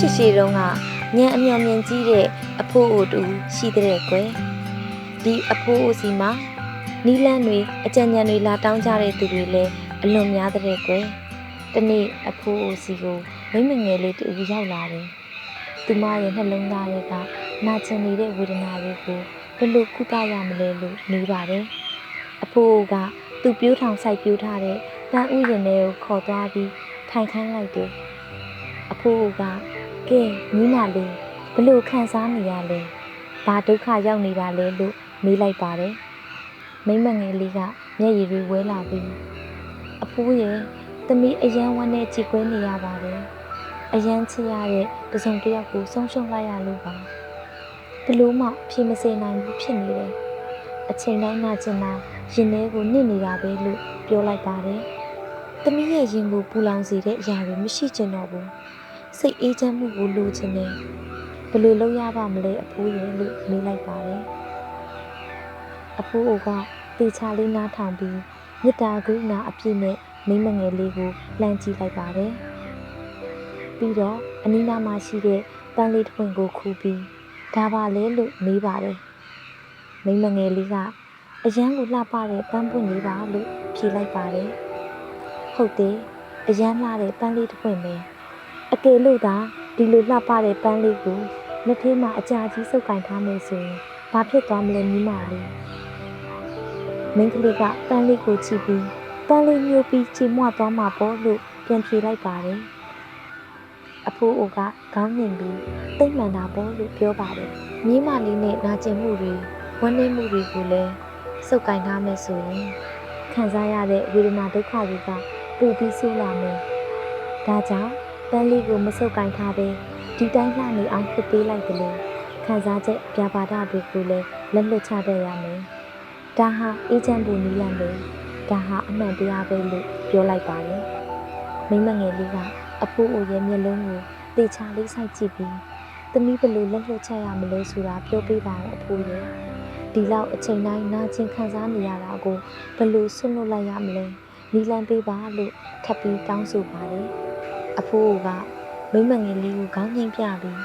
ရှည်တုန်းကညံအမျော်မြင်ကြီးတဲ့အဖိုးအိုတူရှိတဲ့ကွယ်ဒီအဖိုးအိုစီမှာနီလန်းတွေအကြံဉာဏ်တွေလာတောင်းကြတဲ့သူတွေလည်းအလွန်များတဲ့ကွယ်တနေ့အဖိုးအိုစီကိုမိမငယ်လေးတူရောက်လာတယ်သူမရဲ့နှလုံးသားတွေကနာကျင်နေတဲ့ဝေဒနာတွေကိုဘယ်လိုကုသရမလဲလို့နေပါတယ်အဖိုးအိုကသူပြိုးထောင်ဆိုင်ပြိုးထားတဲ့တန်ဥယျာဉ်တွေကိုခေါ်သွားပြီးထိုင်ခိုင်းလိုက်တယ်အဖိုးအိုကကဲညီမလေးဘလို့ခံစားနေရလဲဘာဒုက္ခရောက်နေတာလဲလို့မေးလိုက်ပါတယ်မိမငယ်လေးကမျက်ရည်တွေဝဲလာပြီးအဖိုးရဲ့သမီးအယံဝမ်းနဲ့ကြည်ကွဲနေရပါတယ်အယံချရတဲ့တစုံတစ်ယောက်ကိုဆုံးရှုံးလိုက်ရလို့ပါဘလို့မှဖြေမစေနိုင်ဘူးဖြစ်နေတယ်အချိန်တိုင်းနာကျင်တာရင်ထဲကိုနစ်နေတာပဲလို့ပြောလိုက်ပါတယ်သမီးရဲ့ရင်ကိုပူလောင်စေတဲ့အရာတွေမရှိချင်တော့ဘူးစိတ်အေးချမ်းမှုကိုလိုချင်တယ်ဘယ်လိုလုပ်ရပါမလဲအဖိုးရဲ့လို့မေးလိုက်ပါတယ်အဖိုးအိုကတေချာလေးနားထောင်ပြီးမေတ္တာကရုဏာအပြည့်နဲ့မိမငယ်လေးကိုလှမ်းကြည့်လိုက်ပါတယ်ပြီးတော့အနီးနားမှာရှိတဲ့ပန်းလေးတစ်ပွင့်ကိုခူးပြီးဒါပါလဲလို့မေးပါတယ်မိမငယ်လေးကအရန်ကိုလှပတဲ့ပန်းပွင့်လေးပါလို့ဖြေလိုက်ပါတယ်ဟုတ်တယ်အရန်လှတဲ့ပန်းလေးတစ်ပွင့်ပဲအကယ်လို့သာဒီလိုလှပတဲ့ပန်းလေးကိုလက်ထဲမှာအကြာကြီးစုပ်ကင်ထားမယ်ဆိုရင်ဘာဖြစ်သွားမလဲမိမလေးမိန်းကလေးကပန်းလေးကိုကြည့်ပြီးပန်းလေးညှိုးပြီးချေမွသွားမှာပေါ့လို့ပြန်ဖြေလိုက်ပါတယ်အဖိုးအိုကခေါင်းငင်ပြီးတိတ်မှန်တာပေါ့လို့ပြောပါတယ်မိမလေးနဲ့နာကျင်မှုတွေဝမ်းနည်းမှုတွေကိုလည်းစုပ်ကင်ထားမယ်ဆိုရင်ခံစားရတဲ့ဝေဒနာဒုက္ခတွေကပိုပြီးဆိုးလာမယ်ဒါကြောင့်ပန်းလေးကိုမစုပ်ကင်ထားပဲဒီတိုင်းလှနေအောင်ဖြစ်ပေးလိုက်တယ်လို့ခံစားချက်ပြပါဒတွေကိုလည်းလက်လွတ်ချတတ်ရမယ်ဒါဟာအေးချမ်းဖို့နီးလန့်တယ်ဒါဟာအမှန်တရားပဲလို့ပြောလိုက်ပါတယ်မိမငယ်လေးကအဖိုးအိုရဲ့မျက်လုံးကိုတေချာလေးစိုက်ကြည့်ပြီးသမီးဘလို့လက်လွတ်ချရမလဲဆိုတာပြောပြပါအောင်အဖိုးရဲ့ဒီလောက်အချိန်တိုင်းနာကျင်ခံစားနေရတာကိုဘလို့ဆွလွတ်လိုက်ရမလဲနီးလန့်ပေးပါလို့ထပ်ပြီးတောင်းဆိုပါတယ်အဖိုးအိုကမိမငယ်လေးကိုခေါင်းငိမ့်ပြပြီး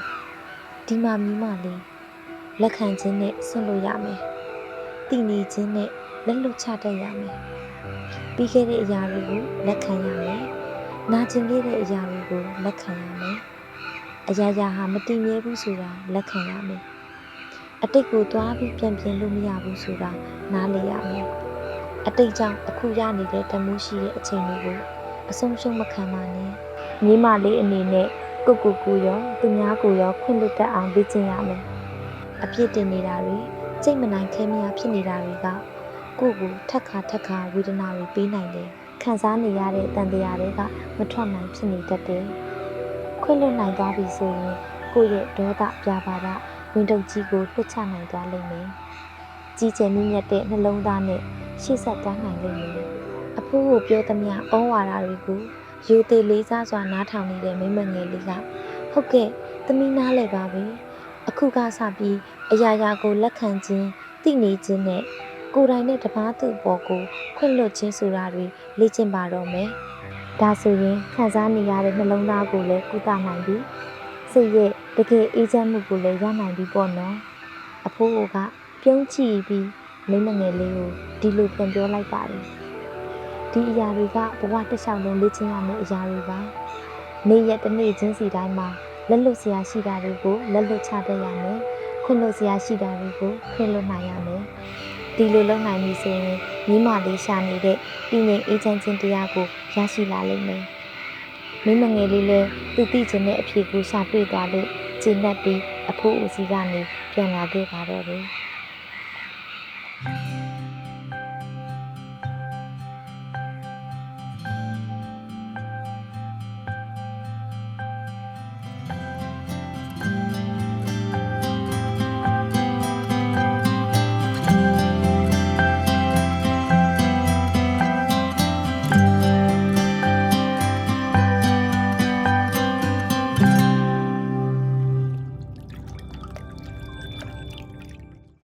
ဒီမှာမိမလေးလက်ခံခြင်းနဲ့ဆွလို့ရမယ်တည်နေခြင်းနဲ့လက်လွတ်ချတတ်ရမယ်ပြီးခဲ့တဲ့အရာတွေကိုလက်ခံရမယ်နာကျင်ခဲ့တဲ့အရာတွေကိုလက်ခံရမယ်အရာရာဟာမတည်မြဲဘူးဆိုတာလက်ခံရမယ်အတိတ်ကိုသွားပြီးပြန်ပြင်လို့မရဘူးဆိုတာနားလည်ရမယ်အတိတ်ကြောင့်အခုရနေတဲ့တမှုရှိတဲ့အချိန်တွေကိုအဆုံးရှုံးမခံပါနဲ့ညီမလေးအနေနဲ့ကိုရောသူများကိုရောခွင့်လွတ်တတ်အောင်လေ့ကျင့်ရမယ်အပြစ်တင်နေတာတွေစိတ်မနိုင်ခဲမရဖြစ်နေတာတွေကကိုယ့်ကိုထက်ခါဝေဒနာတွေပေးနိုင်တယ်ခံစားနေရတဲ့တန်တရားတွေကမထွက်နိုင်ဖြစ်နေတတ်တယ်ခွင့်လွတ်နိုင်သွားပြီဆိုရင်ကိုယ့်ရဲ့ဒေါသပြပါဒဝင်တုပ်ကြီးကိုလွှတ်ချနိုင်သွားလိမ့်မယ်ကြီးကျယ်မြင့်မြတ်တဲ့နှလုံးသားနဲ့ရှေ့ဆက်သွားနိုင်လိမ့်မယ်အဖိုးကိုပြောသမျှဩဝါဒတွေကိုယူသေးလေးစားစွာနားထောင်နေတဲ့မိမငယ်လေးကဟုတ်ကဲ့သမီးနားလဲပါပြီအခုကစပြီးအရာရာကိုလက်ခံခြင်းသိနေခြင်းနဲ့ကိုယ်တိုင်နဲ့တပားသူပေါ်ကိုခွင့်လွှတ်ခြင်းဆိုတာတွေလေ့ကျင့်ပါတော့မယ်ဒါဆိုရင်ခံစားနေရတဲ့နှလုံးသားကိုလည်းကုသနိုင်ပြီစိတ်ရဲ့တကယ်အေးချမ်းမှုကိုလည်းရနိုင်ပြီပေါ့နော်အဖိုးကပြုံးကြည့်ပြီးမိမငယ်လေးကိုဒီလိုပြန်ပြောလိုက်ပါတယ်ဒီအရာတွေကဘဝတစ်လျှောက်လုံးလေ့ကျင့်ရမယ့်အရာတွေပါနေ့ရက်တစ်နေ့ချင်းစီတိုင်းမှာလက်လွတ်စရာရှိတာတွေကိုလက်လွတ်ချတတ်ရမယ်ခွင့်လွတ်စရာရှိတာတွေကိုခွင့်လွတ်နိုင်ရမယ်ဒီလိုလုပ်နိုင်ပြီဆိုရင်မိမလေးရှာနေတဲ့ပြည်ငြိမ်အေးချမ်းခြင်းတရားကိုရရှိလာလိမ့်မယ်မိမငယ်လေးလည်းသူသိချင်တဲ့အဖြေကိုရှာတွေ့သွားလို့ကျေနပ်ပြီးအဖိုးဦးစီကနေပြန်လာခဲ့ပါတော့တယ်